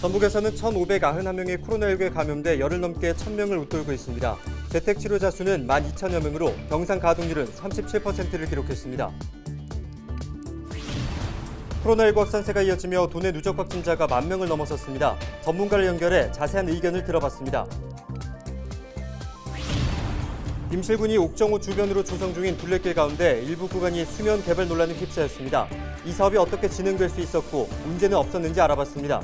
전북에서는 1,591명이 코로나19에 감염돼 열흘 넘게 1,000명을 웃돌고 있습니다. 재택 치료자 수는 12,000여 명으로 병상 가동률은 37%를 기록했습니다. 코로나19 확산세가 이어지며 도내 누적 확진자가 10,000명을 넘어섰습니다. 전문가를 연결해 자세한 의견을 들어봤습니다. 임실군이 옥정호 주변으로 조성 중인 둘레길 가운데 일부 구간이 수면 개발 논란에 휩싸였습니다. 이 사업이 어떻게 진행될 수 있었고 문제는 없었는지 알아봤습니다.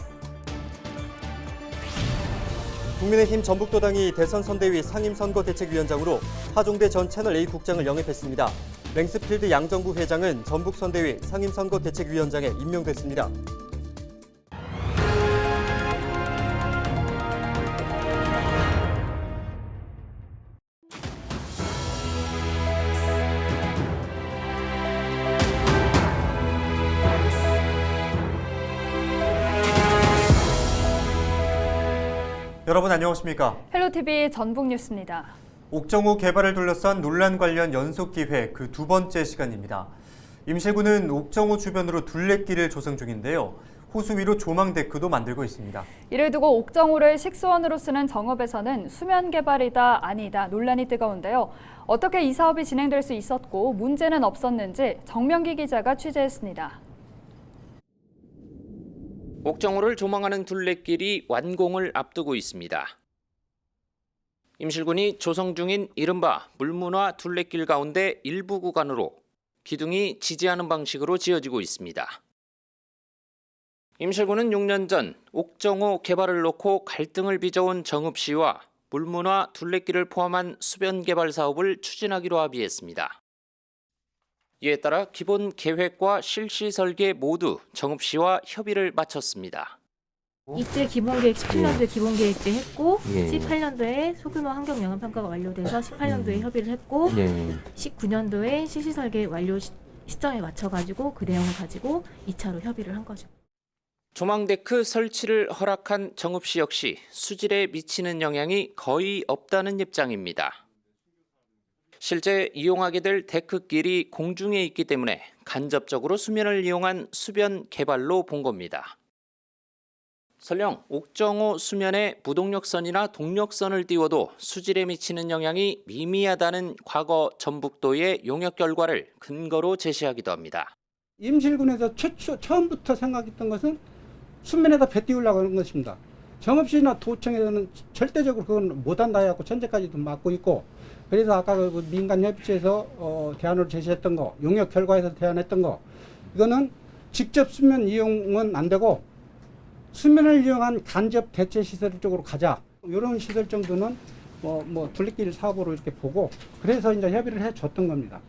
국민의힘 전북도당이 대선 선대위 상임선거대책위원장으로 하종대 전 채널A 국장을 영입했습니다. 랭스필드 양정구 회장은 전북선대위 상임선거대책위원장에 임명됐습니다. 여러분 안녕하십니까? 헬로티비 전북뉴스입니다. 옥정호 개발을 둘러싼 논란 관련 연속기회 그 두 번째 시간입니다. 임실군은 옥정호 주변으로 둘레길을 조성 중인데요. 호수 위로 조망 데크도 만들고 있습니다. 이를 두고 옥정호를 식수원으로 쓰는 정읍에서는 수면 개발이다 아니다 논란이 뜨거운데요. 어떻게 이 사업이 진행될 수 있었고 문제는 없었는지 정명기 기자가 취재했습니다. 옥정호를 조망하는 둘레길이 완공을 앞두고 있습니다. 임실군이 조성 중인 이른바 물문화 둘레길 가운데 일부 구간으로 기둥이 지지하는 방식으로 지어지고 있습니다. 임실군은 6년 전 옥정호 개발을 놓고 갈등을 빚어온 정읍시와 물문화 둘레길을 포함한 수변 개발 사업을 추진하기로 합의했습니다. 이에 따라 기본 계획과 실시 설계 모두 정읍시와 협의를 마쳤습니다. 이때 기본계획 17년도에 기본계획 때 했고 18년도에 소규모 환경 영향 평가가 완료돼서 18년도에 협의를 했고 19년도에 실시 설계 완료 시점에 맞춰가지고 그 내용을 가지고 2차로 협의를 한 거죠. 조망데크 설치를 허락한 정읍시 역시 수질에 미치는 영향이 거의 없다는 입장입니다. 실제 이용하게 될 데크길이 공중에 있기 때문에 간접적으로 수면을 이용한 수변 개발로 본 겁니다. 설령 옥정호 수면에 무동력선이나 동력선을 띄워도 수질에 미치는 영향이 미미하다는 과거 전북도의 용역 결과를 근거로 제시하기도 합니다. 임실군에서 처음부터 생각했던 것은 수면에다 배 띄우려고 하는 것입니다. 정읍시나 도청에서는 절대적으로 그건 못한다 해갖고 현재까지도 막고 있고, 그래서 아까 그 민간협의체에서 대안으로 제시했던 거, 용역 결과에서 대안했던 거, 이거는 직접 수면 이용은 안 되고 수면을 이용한 간접 대체 시설 쪽으로 가자. 이런 시설 정도는 둘레길 사업으로 이렇게 보고, 그래서 이제 협의를 해줬던 겁니다.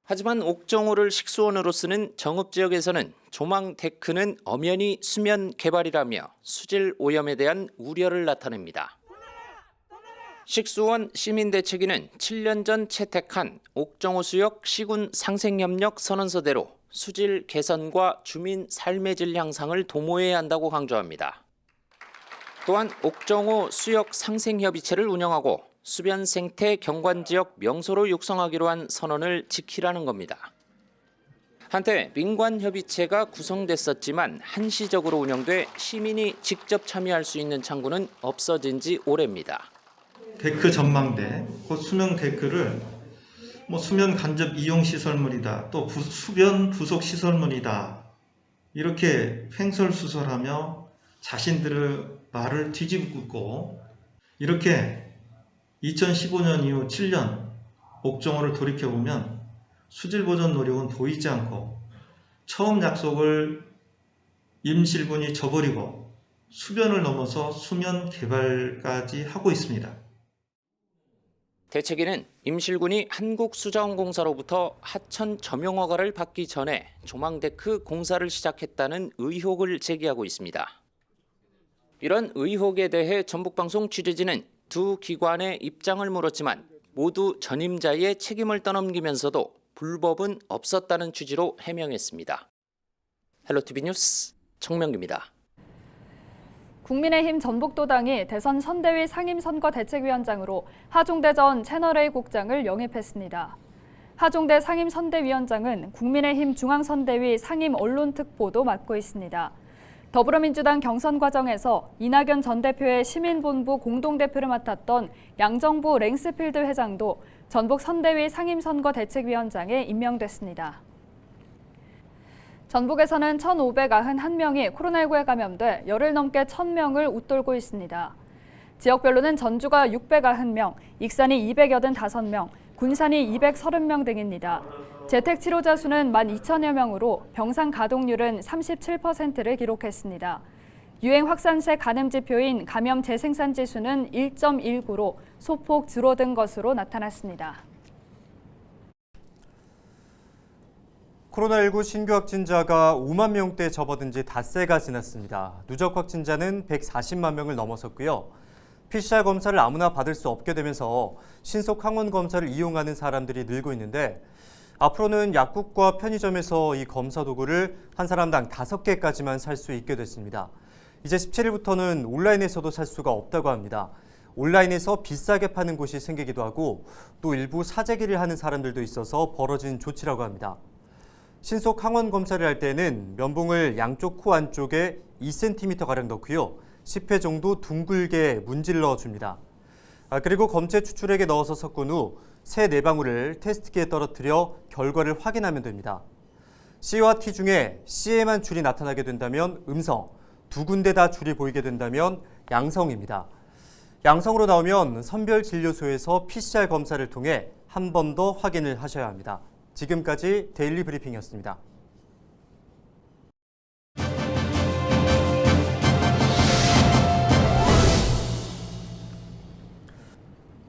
하지만 옥정호를 식수원으로 쓰는 정읍 지역에서는 조망 데크는 엄연히 수면 개발이라며 수질 오염에 대한 우려를 나타냅니다. 식수원 시민대책위는 7년 전 채택한 옥정호 수역 시군 상생협력 선언서대로 수질 개선과 주민 삶의 질 향상을 도모해야 한다고 강조합니다. 또한 옥정호 수역 상생협의체를 운영하고 수변 생태 경관지역 명소로 육성하기로 한 선언을 지키라는 겁니다. 한때 민관협의체가 구성됐었지만 한시적으로 운영돼 시민이 직접 참여할 수 있는 창구는 없어진 지 오래입니다. 데크 전망대, 그 수면 데크를 수면 간접 이용 시설물이다, 또 수변 부속 시설물이다, 이렇게 횡설수설하며 자신들의 말을 뒤집고 이렇게 2015년 이후 7년 옥정호를 돌이켜보면 수질 보전 노력은 보이지 않고 처음 약속을 임실군이 저버리고 수변을 넘어서 수면 개발까지 하고 있습니다. 대책위는 임실군이 한국수자원공사로부터 하천 점용 허가를 받기 전에 조망데크 공사를 시작했다는 의혹을 제기하고 있습니다. 이런 의혹에 대해 전북방송 취재진은 두 기관의 입장을 물었지만 모두 전임자의 책임을 떠넘기면서도 불법은 없었다는 취지로 해명했습니다. 헬로티비 뉴스 정명기입니다. 국민의힘 전북도당이 대선 선대위 상임선거대책위원장으로 하종대 전 채널A 국장을 영입했습니다. 하종대 상임선대위원장은 국민의힘 중앙선대위 상임언론특보도 맡고 있습니다. 더불어민주당 경선 과정에서 이낙연 전 대표의 시민본부 공동대표를 맡았던 양정부 랭스필드 회장도 전북 선대위 상임선거대책위원장에 임명됐습니다. 전북에서는 1,591명이 코로나19에 감염돼 열흘 넘게 1,000명을 웃돌고 있습니다. 지역별로는 전주가 690명, 익산이 285명, 군산이 230명 등입니다. 재택치료자 수는 12,000여 명으로 병상 가동률은 37%를 기록했습니다. 유행 확산세 가늠 지표인 감염 재생산 지수는 1.19로 소폭 줄어든 것으로 나타났습니다. 코로나19 신규 확진자가 5만 명대에 접어든 지 닷새가 지났습니다. 누적 확진자는 140만 명을 넘어섰고요. PCR 검사를 아무나 받을 수 없게 되면서 신속 항원 검사를 이용하는 사람들이 늘고 있는데 앞으로는 약국과 편의점에서 이 검사 도구를 한 사람당 5개까지만 살 수 있게 됐습니다. 이제 17일부터는 온라인에서도 살 수가 없다고 합니다. 온라인에서 비싸게 파는 곳이 생기기도 하고 또 일부 사재기를 하는 사람들도 있어서 벌어진 조치라고 합니다. 신속 항원 검사를 할 때는 면봉을 양쪽 코 안쪽에 2cm가량 넣고요. 10회 정도 둥글게 문질러 줍니다. 그리고 검체 추출액에 넣어서 섞은 후 새 4방울을 테스트기에 떨어뜨려 결과를 확인하면 됩니다. C와 T 중에 C에만 줄이 나타나게 된다면 음성, 2군데 다 줄이 보이게 된다면 양성입니다. 양성으로 나오면 선별진료소에서 PCR 검사를 통해 한 번 더 확인을 하셔야 합니다. 지금까지 데일리 브리핑이었습니다.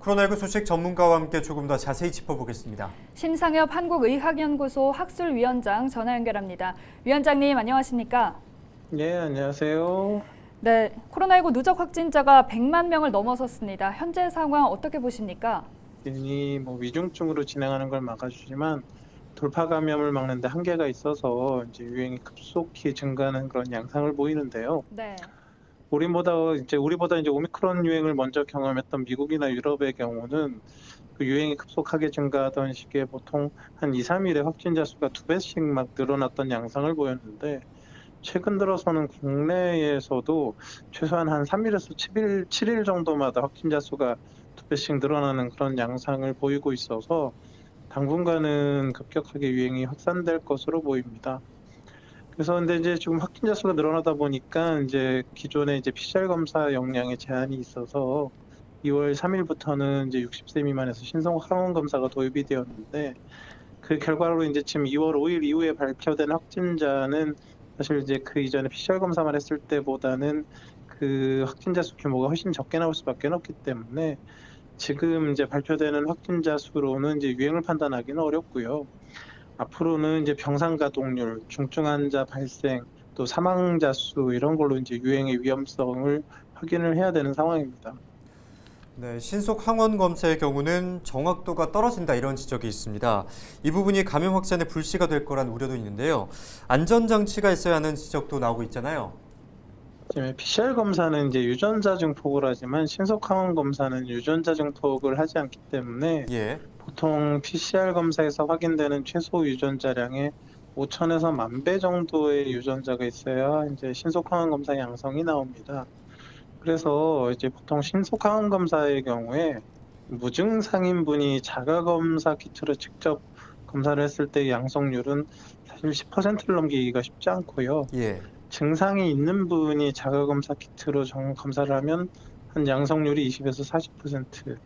코로나19 소식 전문가와 함께 조금 더 자세히 짚어보겠습니다. 심상엽 한국의학연구소 학술위원장 전화 연결합니다. 위원장님 안녕하십니까? 네, 안녕하세요. 네, 코로나19 누적 확진자가 100만 명을 넘어섰습니다. 현재 상황 어떻게 보십니까? 이미 위중증으로 진행하는 걸 막아주지만 돌파 감염을 막는 데 한계가 있어서 이제 유행이 급속히 증가하는 그런 양상을 보이는데요. 네. 우리보다 이제 오미크론 유행을 먼저 경험했던 미국이나 유럽의 경우는 그 유행이 급속하게 증가하던 시기에 보통 한 2, 3일에 확진자 수가 2배씩 막 늘어났던 양상을 보였는데 최근 들어서는 국내에서도 최소한 한 3일에서 7일 정도마다 확진자 수가 2배씩 늘어나는 그런 양상을 보이고 있어서 당분간은 급격하게 유행이 확산될 것으로 보입니다. 그래서 근데 이제 지금 확진자 수가 늘어나다 보니까 이제 기존에 이제 PCR 검사 역량에 제한이 있어서 2월 3일부터는 이제 60세 미만에서 신속 항원 검사가 도입이 되었는데 그 결과로 이제 지금 2월 5일 이후에 발표된 확진자는 사실 이제 그 이전에 PCR 검사만 했을 때보다는 그 확진자 수 규모가 훨씬 적게 나올 수밖에 없기 때문에 지금 이제 발표되는 확진자 수로는 이제 유행을 판단하기는 어렵고요. 앞으로는 이제 병상 가동률, 중증 환자 발생, 또 사망자 수 이런 걸로 이제 유행의 위험성을 확인을 해야 되는 상황입니다. 네, 신속 항원 검사의 경우는 정확도가 떨어진다 이런 지적이 있습니다. 이 부분이 감염 확산의 불씨가 될 거란 우려도 있는데요. 안전장치가 있어야 하는 지적도 나오고 있잖아요. 지금 PCR 검사는 이제 유전자 증폭을 하지만 신속 항원 검사는 유전자 증폭을 하지 않기 때문에 보통 PCR 검사에서 확인되는 최소 유전자량의 5,000에서 10,000배 정도의 유전자가 있어야 이제 신속 항원 검사 양성이 나옵니다. 그래서 이제 보통 신속 항원 검사의 경우에 무증상인 분이 자가 검사 키트로 직접 검사를 했을 때 양성률은 사실 10%를 넘기기가 쉽지 않고요. 증상이 있는 분이 자가 검사 키트로 검사를 하면 한 양성률이 20에서 40%.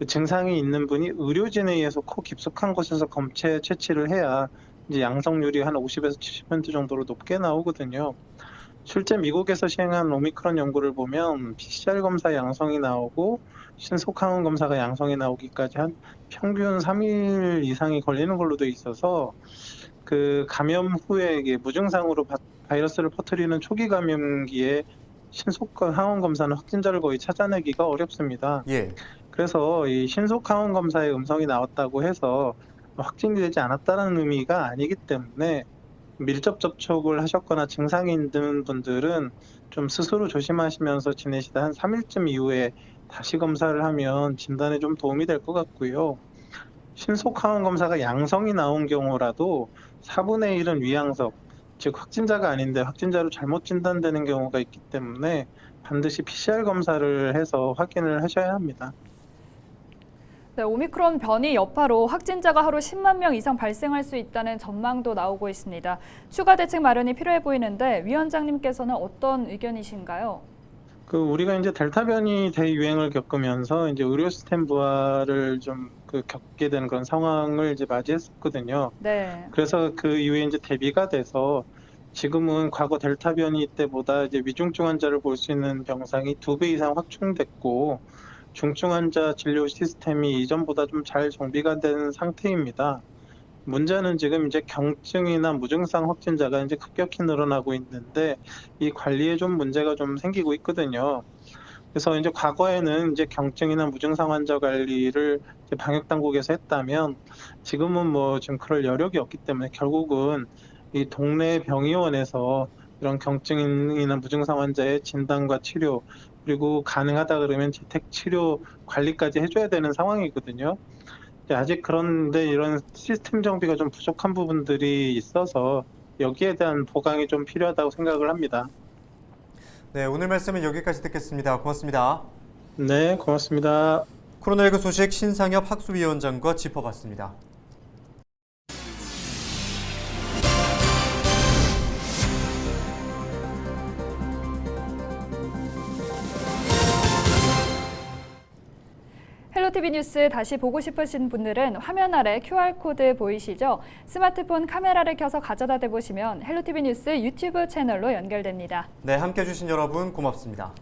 증상이 있는 분이 의료진에 의해서 코 깊숙한 곳에서 검체 채취를 해야 이제 양성률이 한 50에서 70% 정도로 높게 나오거든요. 실제 미국에서 시행한 오미크론 연구를 보면 PCR 검사 양성이 나오고 신속 항원 검사가 양성이 나오기까지 한 평균 3일 이상이 걸리는 걸로 돼 있어서 그 감염 후에 이게 무증상으로 바이러스를 퍼뜨리는 초기 감염기에 신속 항원 검사는 확진자를 거의 찾아내기가 어렵습니다. 그래서 이 신속 항원 검사에 음성이 나왔다고 해서 확진이 되지 않았다는 의미가 아니기 때문에 밀접 접촉을 하셨거나 증상이 있는 분들은 좀 스스로 조심하시면서 지내시다 한 3일쯤 이후에 다시 검사를 하면 진단에 좀 도움이 될 것 같고요. 신속 항원 검사가 양성이 나온 경우라도 4분의 1은 위양석, 즉 확진자가 아닌데 확진자로 잘못 진단되는 경우가 있기 때문에 반드시 PCR 검사를 해서 확인을 하셔야 합니다. 네, 오미크론 변이 여파로 확진자가 하루 10만 명 이상 발생할 수 있다는 전망도 나오고 있습니다. 추가 대책 마련이 필요해 보이는데 위원장님께서는 어떤 의견이신가요? 우리가 이제 델타 변이 대유행을 겪으면서 이제 의료 시스템 부활을 좀 겪게 되는 그런 상황을 이제 맞이했었거든요. 네. 그래서 그 이후에 이제 대비가 돼서 지금은 과거 델타 변이 때보다 이제 위중증 환자를 볼 수 있는 병상이 2배 이상 확충됐고 중증 환자 진료 시스템이 이전보다 좀 잘 정비가 된 상태입니다. 문제는 지금 이제 경증이나 무증상 확진자가 이제 급격히 늘어나고 있는데 이 관리에 좀 문제가 좀 생기고 있거든요. 그래서 이제 과거에는 이제 경증이나 무증상 환자 관리를 이제 방역 당국에서 했다면 지금은 뭐 지금 그럴 여력이 없기 때문에 결국은 이 동네 병의원에서 이런 경증이나 무증상 환자의 진단과 치료 그리고 가능하다 그러면 재택 치료 관리까지 해줘야 되는 상황이거든요. 아직 그런데 이런 시스템 정비가 좀 부족한 부분들이 있어서 여기에 대한 보강이 좀 필요하다고 생각을 합니다. 네, 오늘 말씀은 여기까지 듣겠습니다. 고맙습니다. 네, 고맙습니다. 코로나19 소식 신상엽 학수위원장과 짚어봤습니다. 헬로티비 뉴스 다시 보고 싶으신 분들은 화면 아래 QR코드 보이시죠? 스마트폰 카메라를 켜서 가져다 대보시면 헬로티비 뉴스 유튜브 채널로 연결됩니다. 네, 함께해 주신 여러분 고맙습니다.